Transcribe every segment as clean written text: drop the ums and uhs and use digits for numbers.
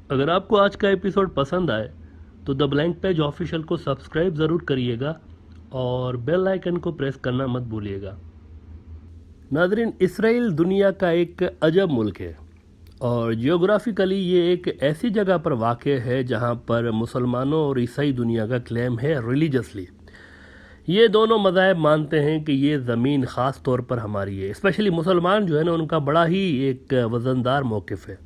अगर आपको आज का एपिसोड पसंद आए तो द ब्लैंक पेज ऑफिशियल को सब्सक्राइब ज़रूर करिएगा और बेल आइकन को प्रेस करना मत भूलिएगा। नाज़रीन, इसराइल दुनिया का एक अजब मुल्क है और जियोग्राफिकली ये एक ऐसी जगह पर वाक़ है जहाँ पर मुसलमानों और ईसाई दुनिया का क्लेम है रिलीजियसली। ये दोनों मज़ाहब मानते हैं कि ये ज़मीन ख़ास तौर पर हमारी है। स्पेशली मुसलमान जो है ना, उनका बड़ा ही एक वज़नदार मौक़िफ़ है।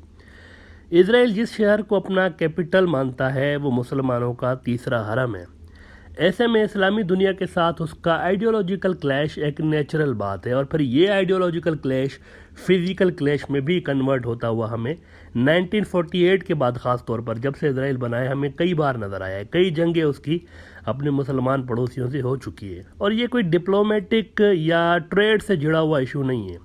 इसराइल जिस शहर को अपना कैपिटल मानता है वो मुसलमानों का तीसरा हरम है। ऐसे में इस्लामी दुनिया के साथ उसका आइडियोलॉजिकल क्लैश एक नेचुरल बात है और फिर ये आइडियोलॉजिकल क्लैश फिजिकल क्लैश में भी कन्वर्ट होता हुआ हमें 1948 के बाद ख़ास तौर पर जब से इसराइल बना है हमें कई बार नज़र आया है। कई जंगें उसकी अपने मुसलमान पड़ोसियों से हो चुकी है और ये कोई डिप्लोमेटिक या ट्रेड से जुड़ा हुआ इशू नहीं है।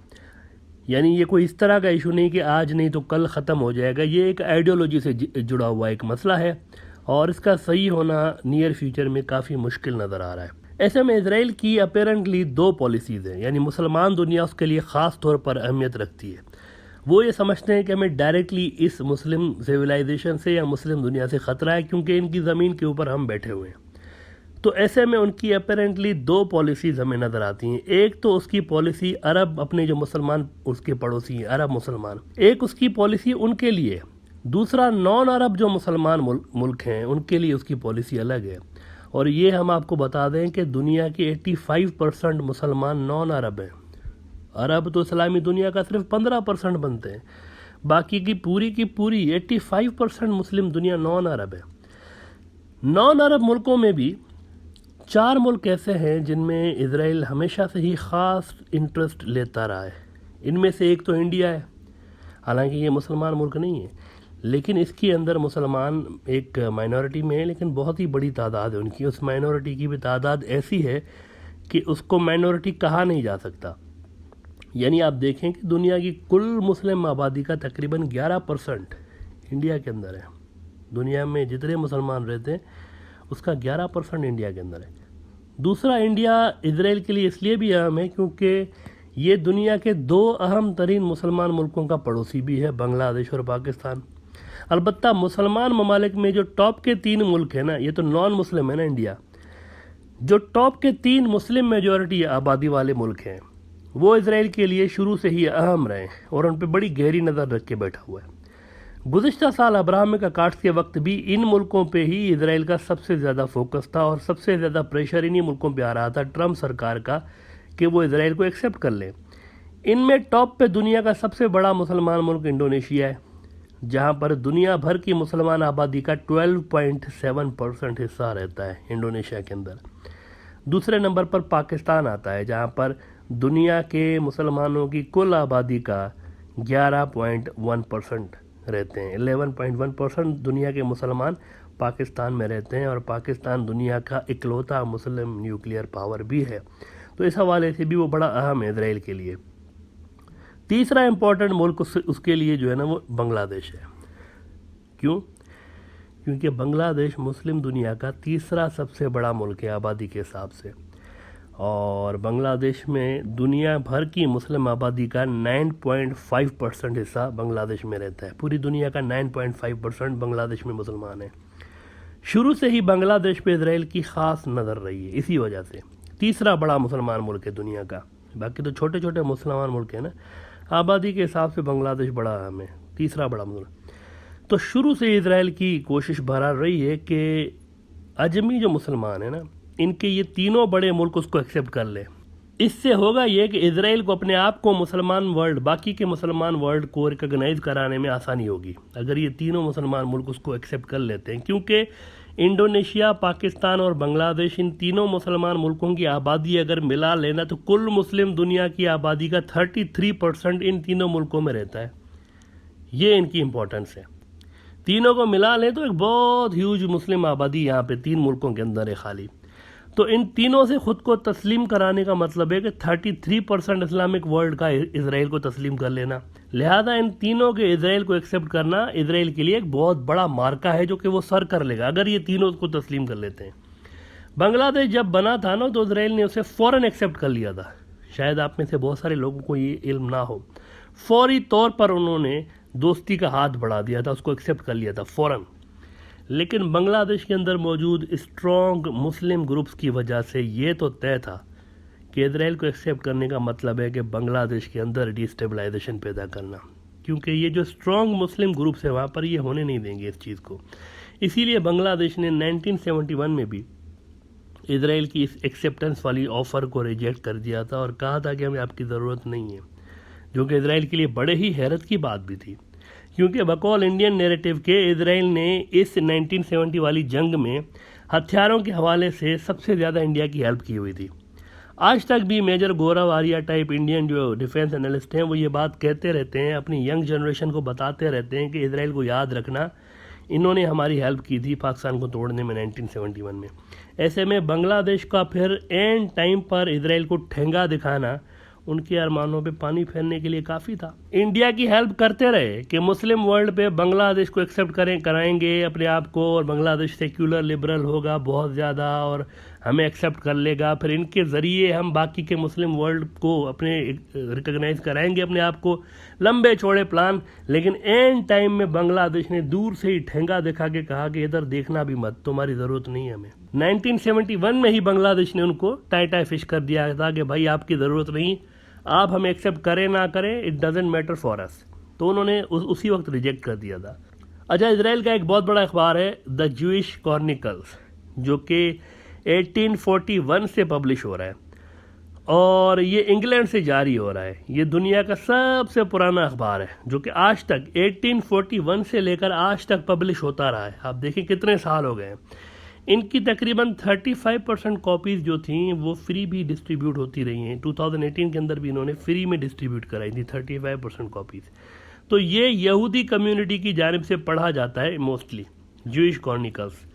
यानी ये कोई इस तरह का इशू नहीं कि आज नहीं तो कल ख़त्म हो जाएगा। ये एक आइडियोलॉजी से जुड़ा हुआ एक मसला है और इसका सही होना नियर फ्यूचर में काफ़ी मुश्किल नज़र आ रहा है। ऐसे में इसराइल की अपेरेंटली दो पॉलिसीज़ हैं, यानी मुसलमान दुनिया उसके लिए ख़ास तौर पर अहमियत रखती है। वो ये समझते हैं कि हमें डायरेक्टली इस मुस्लिम सिविलाइजेशन से या मुस्लिम दुनिया से ख़तरा है क्योंकि इनकी ज़मीन के ऊपर हम बैठे हुए हैं। तो ऐसे में उनकी अपेरेंटली दो पॉलिसीज़ हमें नज़र आती हैं। एक तो उसकी पॉलिसी अरब, अपने जो मुसलमान उसके पड़ोसी हैं अरब मुसलमान, एक उसकी पॉलिसी उनके लिए। दूसरा नॉन अरब जो मुसलमान मुल्क हैं उनके लिए उसकी पॉलिसी अलग है। और ये हम आपको बता दें कि दुनिया के 85% मुसलमान नॉन अरब हैं। अरब तो इस्लामी दुनिया का सिर्फ 15% बनते हैं, बाकी की पूरी 85% मुस्लिम दुनिया नॉन अरब है। नॉन अरब मुल्कों में भी 4 मुल्क ऐसे हैं जिनमें इसराइल हमेशा से ही ख़ास इंटरेस्ट लेता रहा है। इनमें से एक तो इंडिया है। हालांकि ये मुसलमान मुल्क नहीं है, लेकिन इसके अंदर मुसलमान एक माइनॉरिटी में है, लेकिन बहुत ही बड़ी तादाद है उनकी। उस माइनॉरिटी की भी तादाद ऐसी है कि उसको माइनॉरिटी कहा नहीं जा सकता। यानी आप देखें कि दुनिया की कुल मुस्लिम आबादी का तकरीबन 11% इंडिया के अंदर है। दुनिया में जितने मुसलमान रहते हैं उसका 11% इंडिया के अंदर है। दूसरा, इंडिया इसराइल के लिए इसलिए भी अहम है क्योंकि ये दुनिया के 2 अहम तरीन मुसलमान मुल्कों का पड़ोसी भी है, बांग्लादेश और पाकिस्तान। अलबत्ता मुसलमान ममालिक में जो टॉप के 3 मुल्क हैं ना, ये तो नॉन मुस्लिम है ना इंडिया। जो टॉप के 3 मुस्लिम मेजॉरिटी आबादी वाले मुल्क हैं वो इसराइल के लिए शुरू से ही अहम रहे और उन पर बड़ी गहरी नज़र रख के बैठा हुआ है। गुज़िश्ता साल अब्राहमिक अकार्ड्स के वक्त भी इन मुल्कों पे ही इसराइल का सबसे ज़्यादा फोकस था और सबसे ज़्यादा प्रेशर इन्हीं मुल्कों पे आ रहा था ट्रम्प सरकार का कि वो इसराइल को एक्सेप्ट कर लें। इनमें टॉप पे दुनिया का सबसे बड़ा मुसलमान मुल्क इंडोनेशिया है, जहाँ पर दुनिया भर की मुसलमान आबादी का 12.7% हिस्सा रहता है इंडोनेशिया के अंदर। दूसरे नंबर पर पाकिस्तान आता है, जहाँ पर दुनिया के मुसलमानों की कुल आबादी का 11.1% रहते हैं। 11.1% दुनिया के मुसलमान पाकिस्तान में रहते हैं और पाकिस्तान दुनिया का इकलौता मुस्लिम न्यूक्लियर पावर भी है। तो इस हवाले से भी वो बड़ा अहम है इसराइल के लिए। तीसरा इम्पोर्टेंट मुल्क उसके लिए जो है ना वो बांग्लादेश है। क्यों? क्योंकि बांग्लादेश मुस्लिम दुनिया का तीसरा सबसे बड़ा मुल्क है आबादी के हिसाब से और बांग्लादेश में दुनिया भर की मुस्लिम आबादी का 9.5% हिस्सा बांग्लादेश में रहता है। पूरी दुनिया का 9.5% बांग्लादेश में मुसलमान है। शुरू से ही बांग्लादेश पे इसराइल की ख़ास नज़र रही है, इसी वजह से तीसरा बड़ा मुसलमान मुल्क है दुनिया का। बाकी तो छोटे छोटे मुसलमान मुल्क हैं ना, आबादी के हिसाब से बांग्लादेश बड़ा अहम है, तीसरा बड़ा मुल्क। तो शुरू से इसराइल की कोशिश बहरहाल रही है कि अजमी जो मुसलमान है ना, इनके ये तीनों बड़े मुल्क उसको एक्सेप्ट कर ले। इससे होगा ये कि इसराइल को अपने आप को मुसलमान वर्ल्ड, बाकी के मुसलमान वर्ल्ड को रिकॉग्नाइज कराने में आसानी होगी अगर ये तीनों मुसलमान मुल्क उसको एक्सेप्ट कर लेते हैं। क्योंकि इंडोनेशिया, पाकिस्तान और बांग्लादेश, इन तीनों मुसलमान मुल्कों की आबादी अगर मिला लेना तो कुल मुस्लिम दुनिया की आबादी का 33% इन तीनों मुल्कों में रहता है। ये इनकी इम्पोर्टेंस है। तीनों को मिला लें तो एक बहुत ह्यूज मुस्लिम आबादी यहाँ पे 3 मुल्कों के अंदर है खाली। तो इन तीनों से ख़ुद को तस्लीम कराने का मतलब है कि 33% इस्लामिक वर्ल्ड का इसराइल को तस्लीम कर लेना। लिहाजा इन तीनों के इसराइल को एक्सेप्ट करना इसराइल के लिए एक बहुत बड़ा मार्का है जो कि वो सर कर लेगा अगर ये तीनों को तस्लीम कर लेते हैं। बांग्लादेश जब बना था ना तो इसराइल ने उसे फ़ौरन एक्सेप्ट कर लिया था। शायद आप में से बहुत सारे लोगों को ये इल्म ना हो। फौरी तौर पर उन्होंने दोस्ती का हाथ बढ़ा दिया था, उसको एक्सेप्ट कर लिया था फ़ौरन। लेकिन बांग्लादेश के अंदर मौजूद स्ट्रॉन्ग मुस्लिम ग्रुप्स की वजह से ये तो तय था कि इजराइल को एक्सेप्ट करने का मतलब है कि बांग्लादेश के अंदर डिस्टेबलाइजेशन पैदा करना, क्योंकि ये जो स्ट्रॉन्ग मुस्लिम ग्रुप्स है वहाँ पर ये होने नहीं देंगे इस चीज़ को। इसीलिए बांग्लादेश ने 1971 में भी इजराइल की इस एक्सेप्टेंस वाली ऑफ़र को रिजेक्ट कर दिया था और कहा था कि हमें आपकी ज़रूरत नहीं है, जो कि इजराइल के लिए बड़े ही हैरत की बात भी थी, क्योंकि बकौल इंडियन नैरेटिव के इजराइल ने इस 1970 वाली जंग में हथियारों के हवाले से सबसे ज़्यादा इंडिया की हेल्प की हुई थी। आज तक भी मेजर गौरव आर्या टाइप इंडियन जो डिफेंस एनालिस्ट हैं वो ये बात कहते रहते हैं, अपनी यंग जनरेशन को बताते रहते हैं कि इजराइल को याद रखना, इन्होंने हमारी हेल्प की थी पाकिस्तान को तोड़ने में 1971 में। ऐसे में बांग्लादेश का फिर एंड टाइम पर इजराइल को ठेंगा दिखाना उनके अरमानों पे पानी फेरने के लिए काफ़ी था। इंडिया की हेल्प करते रहे कि मुस्लिम वर्ल्ड पे बांग्लादेश को एक्सेप्ट कराएंगे अपने आप को, और बांग्लादेश सेक्युलर लिबरल होगा बहुत ज़्यादा और हमें एक्सेप्ट कर लेगा, फिर इनके ज़रिए हम बाकी के मुस्लिम वर्ल्ड को अपने रिकग्नाइज कराएंगे अपने आप को। लंबे चौड़े प्लान, लेकिन एंड टाइम में बांग्लादेश ने दूर से ही ठेंगा दिखा के कहा कि इधर देखना भी मत, तुम्हारी ज़रूरत नहीं है हमें। 1971 में ही बांग्लादेश ने उनको टाई फिश कर दिया था कि भाई आपकी ज़रूरत नहीं, आप हमें एक्सेप्ट करें ना करें, it doesn't matter for us. तो उन्होंने उसी वक्त रिजेक्ट कर दिया था। अच्छा, इजराइल का एक बहुत बड़ा अखबार है द ज्यूइश क्रॉनिकल्स, जो कि 1841 से पब्लिश हो रहा है और ये इंग्लैंड से जारी हो रहा है। ये दुनिया का सबसे पुराना अखबार है जो कि आज तक 1841 से लेकर आज तक पब्लिश होता रहा है। आप देखें कितने साल हो गए हैं। इनकी तकरीबन 35% कॉपीज़ जो थी वो फ्री भी डिस्ट्रीब्यूट होती रही हैं। 2018 के अंदर भी इन्होंने फ्री में डिस्ट्रीब्यूट कराई थी 35% कॉपीज़। तो ये यहूदी कम्युनिटी की जानिब से पढ़ा जाता है मोस्टली, ज्यूइश क्रॉनिकल्स।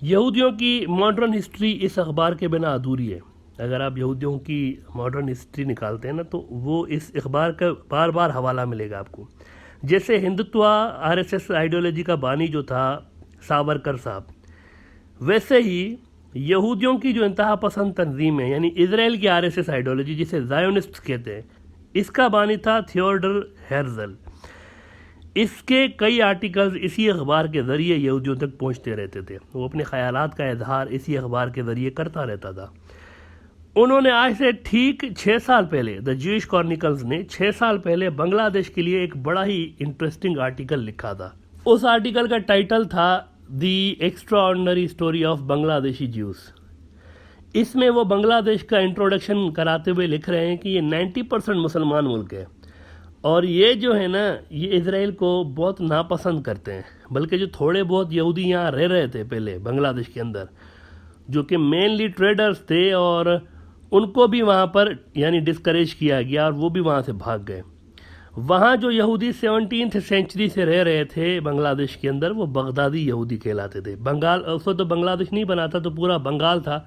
यहूदियों की मॉडर्न हिस्ट्री इस अखबार के बिना अधूरी है। अगर आप यहूदियों की मॉडर्न हिस्ट्री निकालते हैं ना, तो वो इस अखबार का बार बार हवाला मिलेगा आपको। जैसे हिंदुत्व RSS आइडियोलॉजी का बानी जो था सावरकर साहब, वैसे ही यहूदियों की जो इंतहा पसंद तंजीम है, यानी इजराइल की RSS आइडियोलॉजी जिसे ज़ायोनिस्ट कहते हैं, इसका बानी था थियोडर हेर्जल। इसके कई आर्टिकल्स इसी अखबार के ज़रिए यहूदियों तक पहुंचते रहते थे। वो अपने ख़यालात का इजहार इसी अखबार के ज़रिए करता रहता था। उन्होंने आज से ठीक 6 साल पहले, द ज्यूइश क्रॉनिकल्स ने 6 साल पहले बांग्लादेश के लिए एक बड़ा ही इंटरेस्टिंग आर्टिकल लिखा था। उस आर्टिकल का टाइटल था the extraordinary story of Bangladeshi Jews. इसमें वो बांग्लादेश का इंट्रोडक्शन कराते हुए लिख रहे हैं कि ये 90% मुसलमान मुल्क है और ये जो है ना, ये इजराइल को बहुत नापसंद करते हैं। बल्कि जो थोड़े बहुत यहूदी यहाँ रह रहे थे पहले बांग्लादेश के अंदर, जो कि मेनली ट्रेडर्स थे, और उनको भी वहाँ पर यानी डिस्करेज किया गया और वो भी वहाँ से भाग गए। वहाँ जो यहूदी 17th सेंचुरी से रह रहे थे बांग्लादेश के अंदर, वो बगदादी यहूदी कहलाते थे। बंगाल उसको तो बांग्लादेश नहीं बना था, तो पूरा बंगाल था,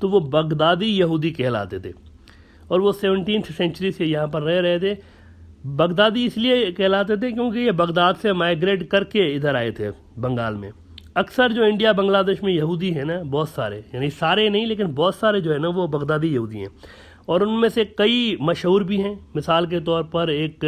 तो वो बगदादी यहूदी कहलाते थे और वो 17th सेंचुरी से यहाँ पर रह रहे थे। बगदादी इसलिए कहलाते थे क्योंकि ये बगदाद से माइग्रेट करके इधर आए थे बंगाल में। अक्सर जो इंडिया बांग्लादेश में यहूदी हैं ना, बहुत सारे, यानी सारे नहीं लेकिन बहुत सारे जो है ना, वो बगदादी यहूदी हैं और उनमें से कई मशहूर भी हैं। मिसाल के तौर पर एक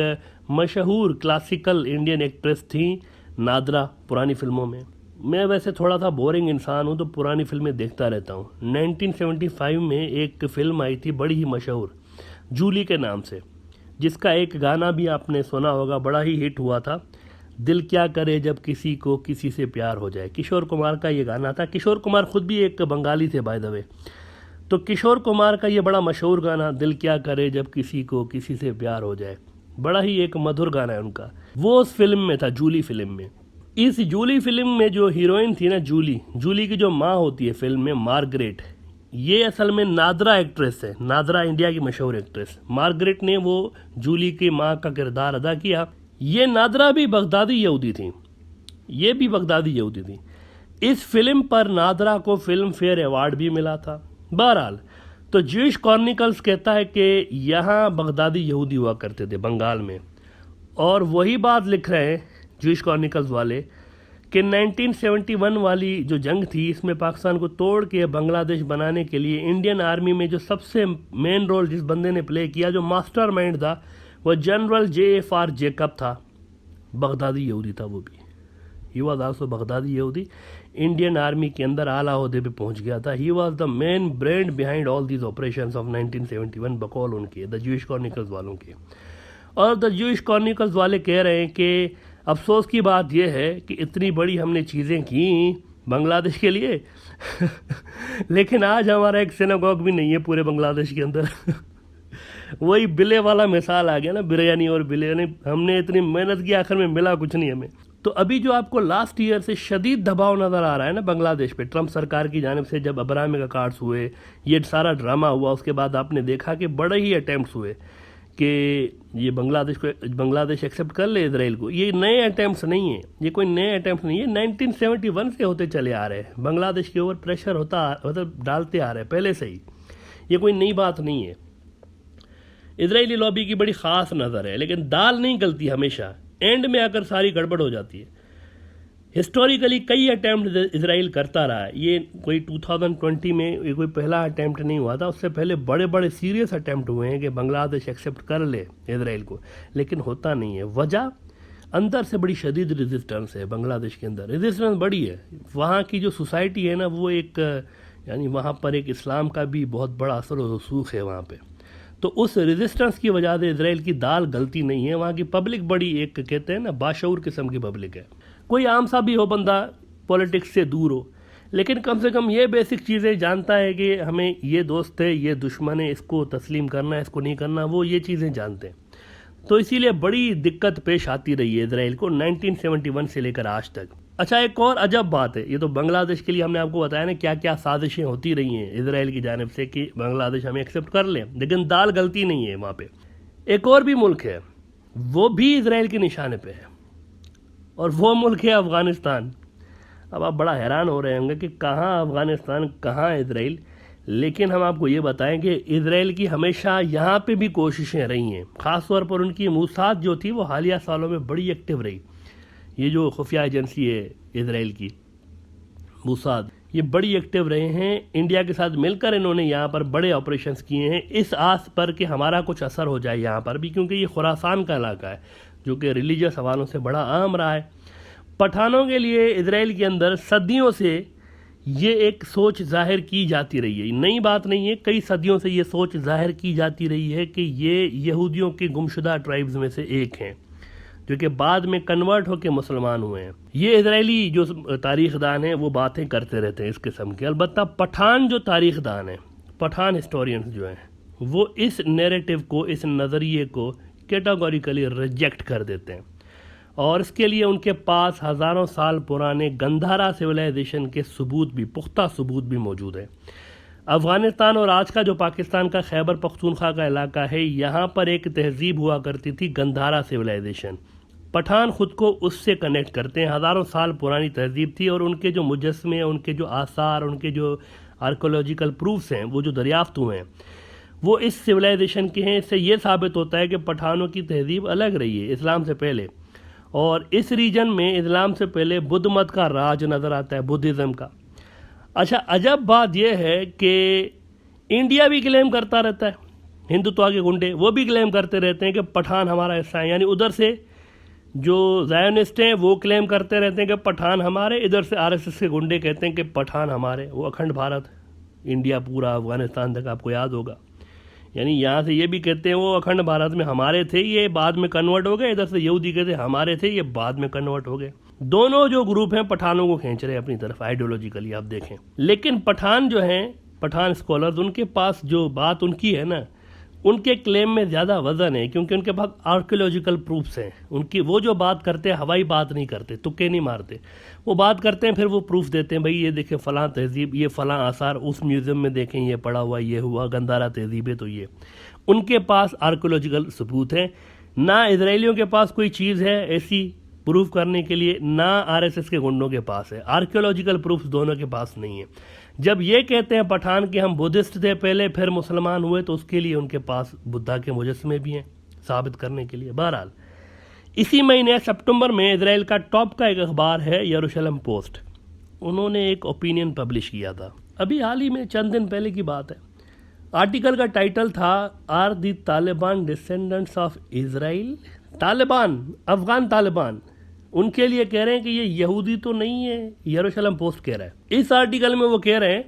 मशहूर क्लासिकल इंडियन एक्ट्रेस थी नादरा पुरानी फिल्मों में। मैं वैसे थोड़ा सा बोरिंग इंसान हूँ तो पुरानी फिल्में देखता रहता हूँ। 1975 में एक फ़िल्म आई थी बड़ी ही मशहूर, जूली के नाम से, जिसका एक गाना भी आपने सुना होगा, बड़ा ही हिट हुआ था, दिल क्या करे जब किसी को किसी से प्यार हो जाए। किशोर कुमार का ये गाना था। किशोर कुमार खुद भी एक बंगाली थे बाय द वे। तो किशोर कुमार का ये बड़ा मशहूर गाना, दिल क्या करे जब किसी को किसी से प्यार हो जाए, बड़ा ही एक मधुर गाना है उनका। वो उस फिल्म में था, जूली फिल्म में। इस जूली फिल्म में जो हीरोइन थी ना, जूली की जो माँ होती है फिल्म में, मार्गरेट, ये असल में नादरा एक्ट्रेस है। नादरा इंडिया की मशहूर एक्ट्रेस, मार्गरेट ने वो जूली की माँ का किरदार अदा किया। ये नादरा भी बगदादी यहूदी थी, ये भी बगदादी यहूदी थी। इस फिल्म पर नादरा को फिल्म फेयर अवार्ड भी मिला था। बहरहाल, तो ज्यूइश क्रॉनिकल्स कहता है कि यहाँ बगदादी यहूदी हुआ करते थे बंगाल में, और वही बात लिख रहे हैं ज्यूइश क्रॉनिकल्स वाले कि 1971 वाली जो जंग थी, इसमें पाकिस्तान को तोड़ के बांग्लादेश बनाने के लिए इंडियन आर्मी में जो सबसे मेन रोल जिस बंदे ने प्ले किया, जो मास्टरमाइंड था, वो जनरल JFR जैकब था। बगदादी यहूदी था वो भी, ही वॉज आल्सो बगदादी यहूदी, इंडियन आर्मी के अंदर आला ओहदे पे पहुंच गया था। He was the main brain behind all these operations of 1971 बकौल उनके द ज्यूइश क्रॉनिकल्स वालों के। और द ज्यूइश क्रॉनिकल्स वाले कह रहे हैं कि अफसोस की बात यह है कि इतनी बड़ी हमने चीज़ें की बांग्लादेश के लिए लेकिन आज हमारा एक सिनेगॉग भी नहीं है पूरे बांग्लादेश के अंदर वही बिले वाला मिसाल आ गया ना, बिरयानी और बिरयानी, हमने इतनी मेहनत की आखिर में मिला कुछ नहीं हमें। तो अभी जो आपको लास्ट ईयर से शदीद दबाव नज़र आ रहा है ना बांग्लादेश पे, ट्रंप सरकार की जानिब से जब अब्राहम कार्ड्स हुए, ये सारा ड्रामा हुआ, उसके बाद आपने देखा कि बड़े ही अटैम्प्ट्स हुए कि ये बांग्लादेश एक्सेप्ट कर ले इसराइल को। ये नए अटैम्प्ट्स नहीं है, ये कोई नए अटैम्प्ट नहीं है, 1971 से होते चले आ रहे हैं। बांग्लादेश के ऊपर प्रेशर मतलब डालते आ रहे हैं पहले से ही, ये कोई नई बात नहीं है। इजरायली लॉबी की बड़ी ख़ास नज़र है, लेकिन दाल नहीं गलती, हमेशा एंड में आकर सारी गड़बड़ हो जाती है। हिस्टोरिकली कई अटैम्प्ट इसराइल करता रहा है, ये कोई 2020 में ये कोई पहला अटैम्प्ट नहीं हुआ था, उससे पहले बड़े बड़े सीरियस अटैम्प्ट हुए हैं कि बांग्लादेश एक्सेप्ट कर ले इसराइल को, लेकिन होता नहीं है। वजह अंदर से बड़ी शदीद रेजिस्टेंस है, बांग्लादेश के अंदर रेजिस्टेंस बड़ी है। वहाँ की जो सोसाइटी है ना, वो एक यानी वहाँ पर एक इस्लाम का भी बहुत बड़ा असर और रसूख है वहाँ पे। तो उस रेजिस्टेंस की वजह से इसराइल की दाल गलती नहीं है। वहाँ की पब्लिक बड़ी एक कहते हैं ना बाशऊर किस्म की पब्लिक है। कोई आम सा भी हो बंदा, पॉलिटिक्स से दूर हो, लेकिन कम से कम ये बेसिक चीज़ें जानता है कि हमें ये दोस्त है, ये दुश्मन है, इसको तस्लीम करना है, इसको नहीं करना, वो ये चीज़ें जानते हैं। तो इसीलिए बड़ी दिक्कत पेश आती रही है इसराइल को 1971 से लेकर आज तक। अच्छा, एक और अजब बात है, ये तो बांग्लादेश के लिए हमने आपको बताया ना क्या क्या साजिशें होती रही हैं इसराइल की जानिब से कि बांग्लादेश हमें एक्सेप्ट कर ले, लेकिन दाल गलती नहीं है वहाँ पे। एक और भी मुल्क है, वो भी इसराइल के निशाने पे है, और वो मुल्क है अफ़गानिस्तान। अब आप बड़ा हैरान हो रहे होंगे कि कहाँ अफ़गानिस्तान, कहाँ इसराइल, लेकिन हम आपको ये बताएं कि इसराइल की हमेशा यहाँ पे भी कोशिशें रही हैं। ख़ास तौर पर उनकी मूसाद जो थी वो हालिया सालों में बड़ी एक्टिव रही। ये जो खुफिया एजेंसी है इसराइल की मूसाद, ये बड़ी एक्टिव रहे हैं। इंडिया के साथ मिलकर इन्होंने यहाँ पर बड़े ऑपरेशंस किए हैं इस आस पर कि हमारा कुछ असर हो जाए यहाँ पर भी, क्योंकि ये खुरासान का इलाका है जो कि रिलीजियस हवालों से बड़ा अहम रहा है। पठानों के लिए इसराइल के अंदर सदियों से ये एक सोच जाहिर की जाती रही है, नई बात नहीं है, कई सदियों से ये सोच जाहिर की जाती रही है कि ये यहूदियों के गुमशुदा ट्राइब्स में से एक हैं जो कि बाद में कन्वर्ट होकर मुसलमान हुए हैं। ये इजरायली जो तारीखदान हैं वो बातें करते रहते हैं इस किस्म की। अलबत्ता पठान जो तारीखदान हैं, पठान हिस्टोरियंस जो हैं, वो इस नैरेटिव को, इस नज़रिए को कैटेगोरिकली रिजेक्ट कर देते हैं, और इसके लिए उनके पास हज़ारों साल पुराने गंधारा सिविलाइजेशन के सबूत भी, पुख्ता सबूत भी मौजूद है। अफ़गानिस्तान और आज का जो पाकिस्तान का खैबर पख्तूनख्वा का इलाका है, यहाँ पर एक तहजीब हुआ करती थी गंधारा सिविलाइजेशन। पठान ख़ुद को उससे कनेक्ट करते हैं, हज़ारों साल पुरानी तहजीब थी, और उनके जो मुजस्मे, उनके जो आसार, उनके जो आर्कोलॉजिकल प्रूफ्स हैं, वो जो दरियाफ्त हुए हैं, वो इस सिविलाइजेशन के हैं। इससे ये साबित होता है कि पठानों की तहजीब अलग रही है इस्लाम से पहले, और इस रीजन में इस्लाम से पहले बुद्ध मत का राज नज़र आता है, बुद्धिज़्म का। अच्छा, अजब बात यह है कि इंडिया भी क्लेम करता रहता है, हिंदुत्व के गुंडे वो भी क्लेम करते रहते हैं कि पठान हमारा हिस्सा है। यानी उधर से जो ज़ायोनिस्ट हैं वो क्लेम करते रहते हैं कि पठान हमारे, इधर से आरएसएस के गुंडे कहते हैं कि पठान हमारे। वो अखंड भारत, इंडिया पूरा अफ़गानिस्तान तक आपको याद होगा। यानी यहाँ से ये भी कहते हैं वो अखंड भारत में हमारे थे, ये बाद में कन्वर्ट हो गए। इधर से यहूदी कहते हैं हमारे थे, ये बाद में कन्वर्ट हो गए। दोनों जो ग्रुप हैं पठानों को खींच रहे हैं अपनी तरफ आइडियोलॉजिकली, आप देखें। लेकिन पठान जो हैं, पठान स्कॉलर्स, उनके पास जो बात उनकी है ना, उनके क्लेम में ज़्यादा वजन है, क्योंकि उनके पास आर्कियोलॉजिकल प्रूफ्स हैं। उनकी वो जो बात करते हैं हवाई बात नहीं करते, तुक्के नहीं मारते, वो बात करते हैं, फिर वो प्रूफ देते हैं, भाई ये देखें फ़लाँ तहजीब, ये फ़लाँ आसार उस म्यूज़ियम में देखें, ये पड़ा हुआ, ये हुआ, गंधारा तहजीब है। तो ये उनके पास आर्कियोलॉजिकल सबूत हैं। ना इजराइलियों के पास कोई चीज़ है ऐसी प्रूफ करने के लिए, ना आरएसएस के गुंडों के पास है। आर्कियोलॉजिकल प्रूफ दोनों के पास नहीं है। जब ये कहते हैं पठान कि हम बुद्धिस्ट थे पहले फिर मुसलमान हुए, तो उसके लिए उनके पास बुद्धा के मुजस्मे भी हैं साबित करने के लिए। बहरहाल, इसी महीने सितंबर में इजराइल का टॉप का एक अखबार है यरूशलेम पोस्ट, उन्होंने एक ओपिनियन पब्लिश किया था, अभी हाल ही में चंद दिन पहले की बात है। आर्टिकल का टाइटल था, are the Taliban descendants of Israel Taliban, Afghan Taliban, उनके लिए कह रहे हैं कि ये यहूदी तो नहीं है, यरूशलेम पोस्ट कह रहा है। इस आर्टिकल में वो कह रहे हैं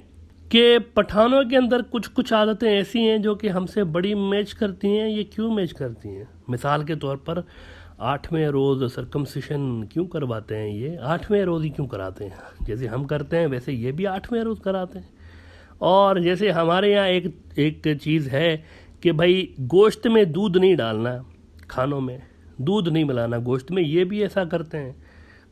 कि पठानों के अंदर कुछ कुछ आदतें ऐसी हैं जो कि हमसे बड़ी मैच करती हैं। ये क्यों मैच करती हैं? मिसाल के तौर पर 8वें रोज़ सर्कमसिशन क्यों करवाते हैं? ये 8वें रोज़ ही क्यों कराते हैं? जैसे हम करते हैं वैसे ये भी 8वें रोज़ कराते हैं। और जैसे हमारे यहाँ एक चीज़ है कि भाई गोश्त में दूध नहीं डालना, खानों में दूध नहीं मिलाना गोश्त में, ये भी ऐसा करते हैं,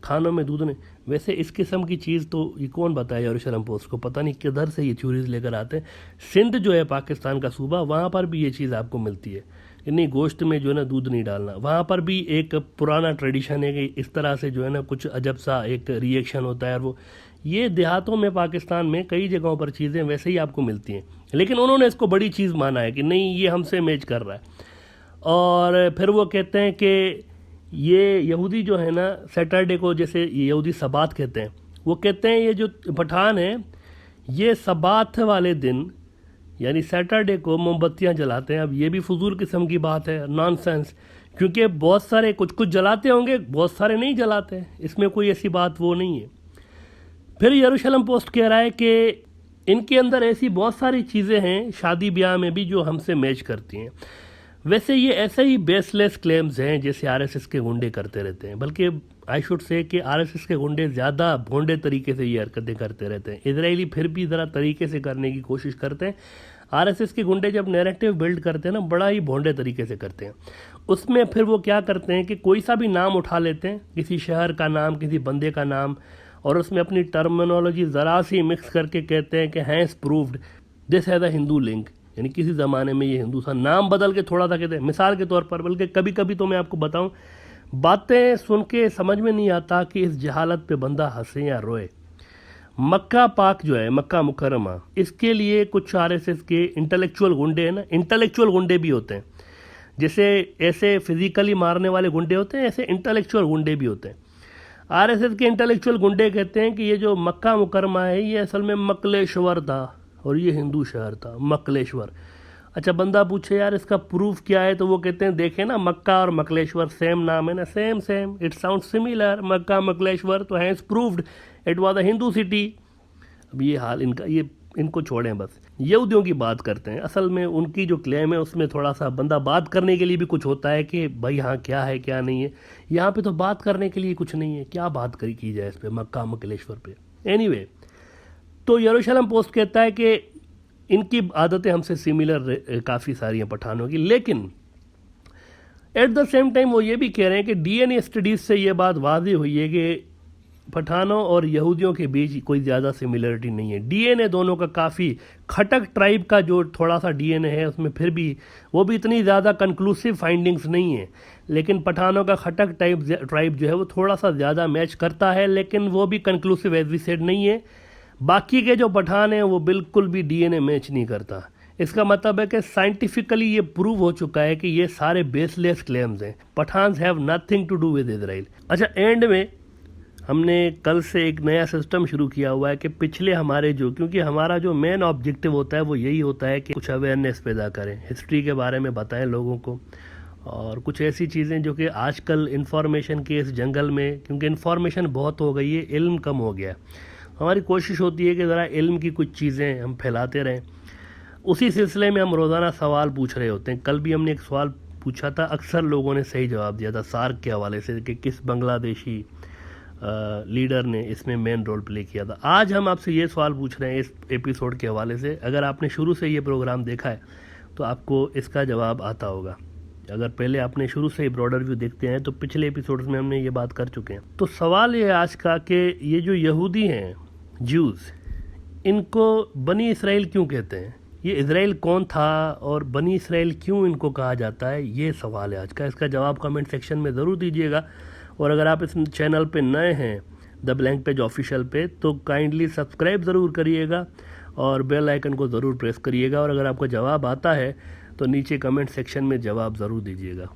खानों में दूध नहीं। वैसे इस किस्म की चीज़ तो ये कौन बताया यरूशलेम पोस्ट को, पता नहीं किधर से ये थ्योरीज लेकर आते हैं। सिंध जो है पाकिस्तान का सूबा, वहाँ पर भी ये चीज़ आपको मिलती है कि नहीं गोश्त में जो है ना दूध नहीं डालना। वहाँ पर भी एक पुराना ट्रेडिशन है कि इस तरह से जो है ना कुछ अजब सा एक रिएक्शन होता है। और वो ये देहातों में पाकिस्तान में कई जगहों पर चीज़ें वैसे ही आपको मिलती हैं, लेकिन उन्होंने इसको बड़ी चीज़ माना है कि नहीं ये हमसे मैच कर रहा है। और फिर वो कहते हैं कि ये यहूदी जो है ना सैटरडे को, जैसे यहूदी सबात कहते हैं, वो कहते हैं ये जो पठान है ये सबात वाले दिन यानी सैटरडे को मोमबत्तियां जलाते हैं। अब ये भी फजूल किस्म की बात है, नॉनसेंस, क्योंकि बहुत सारे कुछ कुछ जलाते होंगे, बहुत सारे नहीं जलाते हैं, इसमें कोई ऐसी बात वो नहीं है। फिर यरूशलेम पोस्ट कह रहा है कि इनके अंदर ऐसी बहुत सारी चीज़ें हैं शादी ब्याह में भी जो हमसे मैच करती हैं। वैसे ये ऐसे ही बेसलेस क्लेम्स हैं जैसे आरएसएस के गुंडे करते रहते हैं, बल्कि आई शुड से कि आरएसएस के गुंडे ज़्यादा भोंडे तरीके से ये हरकतें करते रहते हैं। इजरायली फिर भी ज़रा तरीके से करने की कोशिश करते हैं। आरएसएस के गुंडे जब नैरेटिव बिल्ड करते हैं ना, बड़ा ही भोंडे तरीके से करते हैं। उसमें फिर वो क्या करते हैं कि कोई सा भी नाम उठा लेते हैं, किसी शहर का नाम, किसी बंदे का नाम, और उसमें अपनी टर्मिनोलॉजी ज़रा सी मिक्स करके कहते हैं कि has proved this has a Hindu link, यानी किसी ज़माने में ये हिंदू था, नाम बदल के थोड़ा सा कहते हैं मिसाल के तौर पर। बल्कि कभी कभी तो मैं आपको बताऊं, बातें सुन के समझ में नहीं आता कि इस जहालत पे बंदा हंसे या रोए। मक्का पाक जो है, मक्का मुकरमा, इसके लिए कुछ आरएसएस के इंटेलेक्चुअल गुंडे हैं ना, इंटेलेक्चुअल गुंडे भी होते हैं। जैसे ऐसे फिजिकली मारने वाले गुंडे होते हैं, ऐसे इंटेलेक्चुअल गुंडे भी होते हैं। आरएसएस के इंटेलेक्चुअल गुंडे कहते हैं कि ये जो मक्का मुकरमा है ये असल में मकलेश्वर था और ये हिंदू शहर था, मकलेश्वर। अच्छा, बंदा पूछे यार इसका प्रूफ क्या है, तो वो कहते हैं देखें ना, मक्का और मकलेश्वर सेम नाम है ना, same same, it sound similar, Mecca Makleshwar, तो has proved it was a Hindu city. अब ये हाल इनका, ये इनको छोड़ें, बस यहूदियों की बात करते हैं। असल में उनकी जो क्लेम है उसमें थोड़ा सा बंदा बात करने के लिए भी कुछ होता है कि भाई हाँ क्या है क्या नहीं है। यहाँ पे तो बात करने के लिए कुछ नहीं है, क्या बात की जाए इस पर, मक्का मकलेश्वर पे। एनीवे, तो यरूशलेम पोस्ट कहता है कि इनकी आदतें हमसे सिमिलर काफ़ी सारी हैं पठानों की, लेकिन एट द सेम टाइम वो ये भी कह रहे हैं कि डीएनए स्टडीज़ से ये बात वाज़ेह हुई है कि पठानों और यहूदियों के बीच कोई ज़्यादा सिमिलरिटी नहीं है। डीएनए दोनों का काफ़ी, खटक ट्राइब का जो थोड़ा सा डीएनए है उसमें फिर भी वो भी इतनी ज़्यादा कंक्लूसिव फाइंडिंग्स नहीं है, लेकिन पठानों का खटक ट्राइब जो है वो थोड़ा सा ज़्यादा मैच करता है, लेकिन वो भी कंक्लूसिव एज वी सेड नहीं है। बाकी के जो पठान हैं वो बिल्कुल भी डीएनए मैच नहीं करता। इसका मतलब है कि साइंटिफिकली ये प्रूव हो चुका है कि ये सारे बेसलेस क्लेम्स हैं। Pathans have nothing to do with Israel. अच्छा, एंड में हमने कल से एक नया सिस्टम शुरू किया हुआ है कि पिछले हमारे जो, क्योंकि हमारा जो मेन ऑब्जेक्टिव होता है वो यही होता है कि कुछ अवेयरनेस पैदा करें, हिस्ट्री के बारे में बताएं लोगों को, और कुछ ऐसी चीज़ें जो कि आजकल इंफॉर्मेशन के इस जंगल में, क्योंकि इंफॉर्मेशन बहुत हो गई है, इल्म कम हो गया, हमारी कोशिश होती है कि ज़रा इल्म की कुछ चीज़ें हम फैलाते रहें। उसी सिलसिले में हम रोज़ाना सवाल पूछ रहे होते हैं। कल भी हमने एक सवाल पूछा था, अक्सर लोगों ने सही जवाब दिया था सार्क के हवाले से कि किस बांग्लादेशी लीडर ने इसमें मेन रोल प्ले किया था। आज हम आपसे ये सवाल पूछ रहे हैं इस एपिसोड के हवाले से। अगर आपने शुरू से ये प्रोग्राम देखा है तो आपको इसका जवाब आता होगा। अगर पहले आपने शुरू से ही ब्रॉडर व्यू देखते हैं तो पिछले एपिसोड्स में हमने ये बात कर चुके हैं। तो सवाल ये आज का कि ये जो यहूदी हैं, ज्यूज़, इनको बनी इसराइल क्यों कहते हैं? ये इज़राइल कौन था और बनी इसराइल क्यों इनको कहा जाता है, ये सवाल है आज का। इसका जवाब कमेंट सेक्शन में ज़रूर दीजिएगा। और अगर आप इस चैनल पे नए हैं, द ब्लैंक पेज ऑफिशियल पे, तो काइंडली सब्सक्राइब ज़रूर करिएगा और बेल आइकन को ज़रूर प्रेस करिएगा। और अगर आपको जवाब आता है तो नीचे कमेंट सेक्शन में जवाब ज़रूर दीजिएगा।